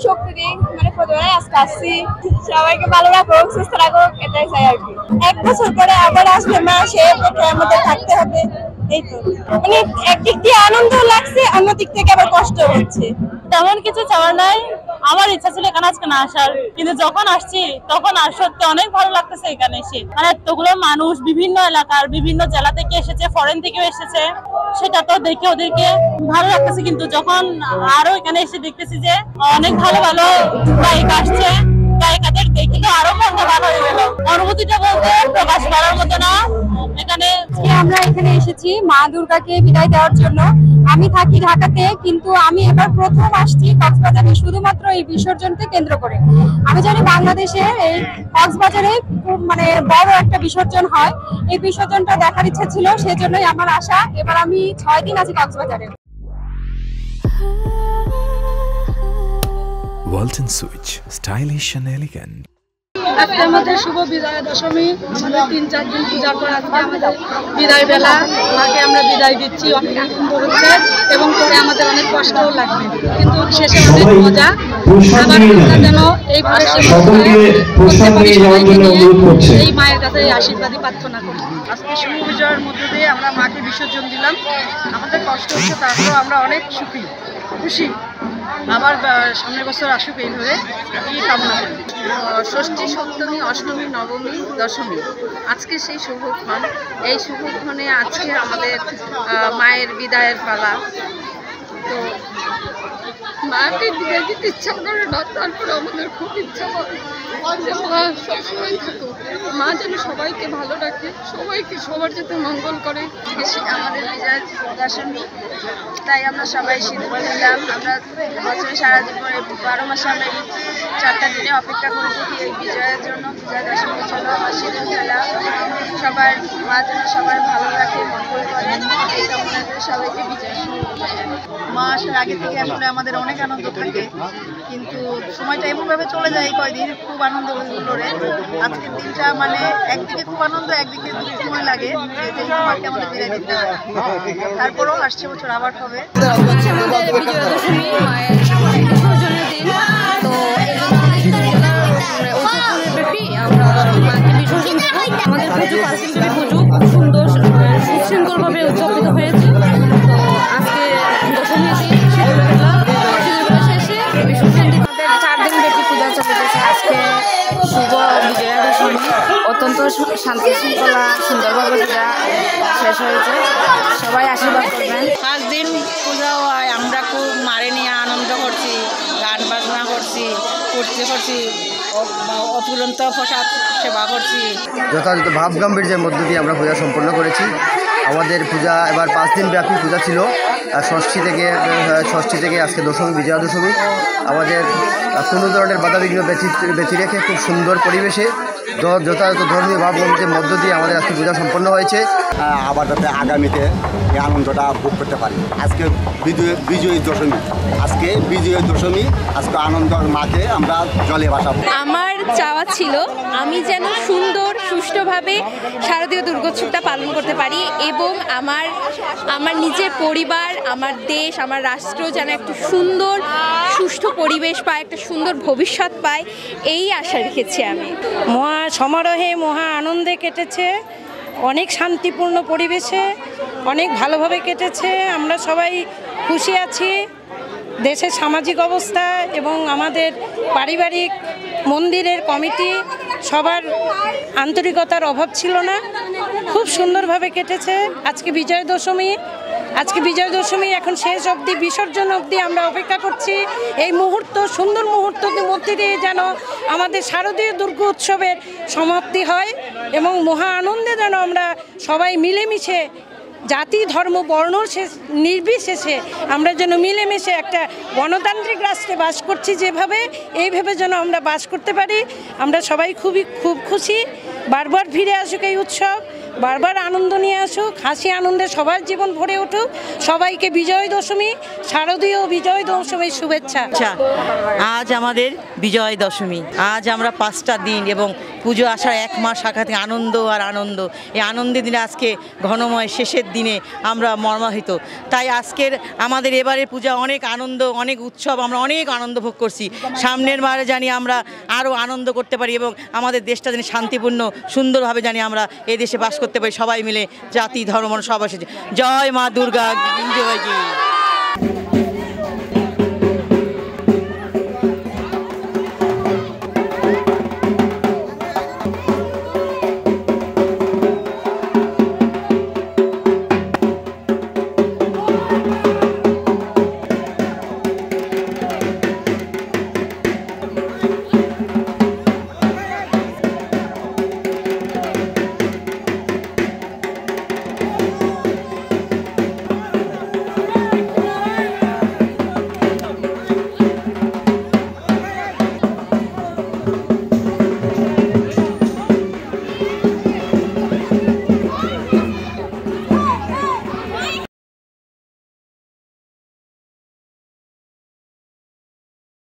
শক্তি দিক মানে প্রতিবারে আজকে আসছি, সবাইকে ভালো রাখুক, সুস্থ রাখুক, এটাই চাই আর কি। 1 বছর পরে আবার আসবে মা, সে অপেক্ষায় আমাদের থাকতে হবে। এই তো মানে একদিক দিয়ে আনন্দ লাগছে, অন্য দিক থেকে আবার কষ্ট হচ্ছে। তেমন কিছু চাওয়ার নাই, আমার ইচ্ছা ছিল এখানে আজকে না আসার, কিন্তু যখন আসছি তখন আর সত্যি অনেক ভালো লাগতেছে এখানে এসে। মানে এতগুলো মানুষ বিভিন্ন এলাকার বিভিন্ন জেলা থেকে এসেছে, ফরেন থেকেও এসেছে, সেটা তো দেখে ওদেরকে ভালো লাগতেছে। কিন্তু যখন আরো এখানে এসে দেখতেছি যে অনেক ভালো ভালো গায়ক আসছে, গায়িকাদের দেখে তো আরো মনটা ভালো হয়ে গেল। অনুভূতিটা বলতে প্রকাশ করার মতো না। আমরা এখানে এসেছি মা দুর্গাকে বিদায় দেওয়ার জন্য। আমি থাকি ঢাকাতে, কিন্তু আমি এবার প্রথম আসছি কক্সবাজারে শুধুমাত্র এই বিসর্জনকে কেন্দ্র করে। আমি জানি বাংলাদেশে এই কক্সবাজারে খুব মানে বড় একটা বিসর্জন হয়, এই বিসর্জনটা দেখার ইচ্ছা ছিল, সেজন্যই আমার আশা। এবার আমি 6 দিন আছি কক্সবাজারে। Walton switch, stylish and elegant. আজকে আমাদের শুভ বিজয়া দশমী, আমাদের 3-4 দিন পূজার পর আজকে আমাদের বিদায় বেলা। মাকে আমরা বিদায় দিচ্ছি, অনেক আনন্দ হচ্ছে এবং পরে আমাদের অনেক কষ্টও লাগবে, কিন্তু শেষে অনেক মজা। আবার আমরা যেন এইভাবে এই মায়ের কাছে আশীর্বাদই প্রার্থনা করি। আজকে শুভ বিজয়ের মধ্য দিয়ে আমরা মাকে বিসর্জন দিলাম। আমাদের কষ্ট হচ্ছে, তারপরেও আমরা অনেক খুশি। আবার সামনের বছর আসুক এইভাবে এই কামনা করি। ষষ্ঠী, সপ্তমী, অষ্টমী, নবমী, দশমী আজকে সেই শুভক্ষণ। এই শুভক্ষণে আজকে আমাদের মায়ের বিদায়ের পালা। তো মাকে বিদায় দিতে ইচ্ছা করে না, তারপরে আমাদের খুব ইচ্ছা করে যে মা সবসময় থাকুক, মা যেন সবাইকে ভালো রাখে, সবাইকে সবার যাতে মঙ্গল করে। আমাদের বিজয়া দশমী, তাই আমরা সবাই সিঁদুর খেলাম। আমরা বছরে সারা জীবনে 12 মাসে আমরা এই 4টা দিনে অপেক্ষা করে থাকি এই বিজয়ের জন্য। বিজয়া দশমীর জন্য আমরা সিঁদুর খেলাম। সবার মা যেন সবার ভালো রাখে, মঙ্গল করে, এই কামনা করে সবাইকে বিজয়। মা আসার আগে থেকে আসলে আমাদের অনেক আনন্দ থাকে, কিন্তু সময়টা এমনভাবে চলে যায় এই কয়দিন, খুব আনন্দ হয়ে আজকের দিনটা মানে একদিকে খুব আনন্দ, একদিকে দুঃসময় লাগে যে মাকে আমাদের বিদায় দিতে হয়। তারপরেও আসছে বছর আবার হবে। বিজয়া দশমী মায়ের বিসর্জনের দিন, তো আমরা মাকে বিসর্জন দেব। আমাদের পুজো 5 দিন ধরে পুজো খুব সুন্দর সুশৃঙ্খলভাবে উদযাপিত হয়েছে। তো আজকে দশমী দিন সিঁদুরবেলা শেষে বিসর্জন দিতে 4 দিন ব্যাপী পূজা চলতেছে। আজকে শুভ বিজয়া দশমী, অত্যন্ত শান্তি শৃঙ্খলা সুন্দরভাবে পূজা শেষ হয়েছে। সবাই আশীর্বাদ করবেন। 5 দিন পূজা হয়, আমরা খুব মারে নিয়ে আনন্দ করছি, গান বাজনা করছি, অপুরন্ত প্রসাদ সেবা করছি। যথাযথ ভাব গাম্ভীর্যের মধ্য দিয়ে আমরা পূজা সম্পন্ন করেছি। আমাদের পূজা এবার 5 দিন ব্যাপী পূজা ছিল, ষষ্ঠী থেকে আজকে দশমী, বিজয়া দশমী। আমাদের কোনো ধরনের বাধাবিঘ্ন ব্যতি রেখে খুব সুন্দর পরিবেশে যথাযথ ধর্মীয় ভাবগাম্ভীর্যের মধ্য দিয়ে আমাদের আজকে পূজা সম্পন্ন হয়েছে। আবার যাতে আগামীতে এই আনন্দটা ভোগ করতে পারি। আজকে বিজয়ী দশমী, আজকে আনন্দ মাকে আমরা জলে ভাসাবো। আমার চাওয়া ছিল আমি যেন সুন্দর সুষ্ঠুভাবে শারদীয় দুর্গোৎসবটা পালন করতে পারি এবং আমার নিজের পরিবার, আমার দেশ, আমার রাষ্ট্র যেন একটা সুন্দর সুষ্ঠু পরিবেশ পায়, একটা সুন্দর ভবিষ্যৎ পায়, এই আশা রেখেছি আমি। মহা সমারোহে মহা আনন্দে কেটেছে, অনেক শান্তিপূর্ণ পরিবেশে অনেক ভালোভাবে কেটেছে। আমরা সবাই খুশি আছি। দেশের সামাজিক অবস্থা এবং আমাদের পারিবারিক মন্দিরের কমিটি সবার আন্তরিকতার অভাব ছিল না, খুব সুন্দরভাবে কেটেছে। আজকে বিজয়া দশমী এখন শেষ অবধি, বিসর্জন অবধি আমরা অপেক্ষা করছি। এই মুহূর্ত, সুন্দর মুহূর্তের মধ্যে দিয়ে যেন আমাদের শারদীয় দুর্গা উৎসবের সমাপ্তি হয় এবং মহা আনন্দে যেন আমরা সবাই মিলেমিশে, জাতি ধর্ম বর্ণ নির্বিশেষে আমরা যেন মিলেমিশে একটা গণতান্ত্রিক রাষ্ট্রে বাস করছি যেভাবে, এইভাবে যেন আমরা বাস করতে পারি। আমরা সবাই খুব খুশি। বারবার ফিরে আসুক এই উৎসব, বারবার আনন্দ নিয়ে আসুক, হাসি আনন্দে সবার জীবন ভরে উঠুক। সবাইকে বিজয় দশমী, শারদীয় বিজয় দশমীর শুভেচ্ছা। আজ আমাদের বিজয় দশমী। আজ আমরা 5টা দিন এবং পুজো আসার 1 মাস আগে থেকে আনন্দ আর আনন্দ। এই আনন্দের দিনে আজকে ঘনময় শেষের দিনে আমরা মর্মাহিত। তাই আজকের আমাদের এবারের পূজা অনেক আনন্দ, অনেক উৎসব, আমরা অনেক আনন্দ ভোগ করছি। সামনের বারে জানি আমরা আরও আনন্দ করতে পারি এবং আমাদের দেশটা জানি শান্তিপূর্ণ সুন্দরভাবে জানি আমরা এই দেশে বাস করতে পারি, সবাই মিলে জাতি ধর্ম সব এসেছে। জয় মা দুর্গা, জয় কি।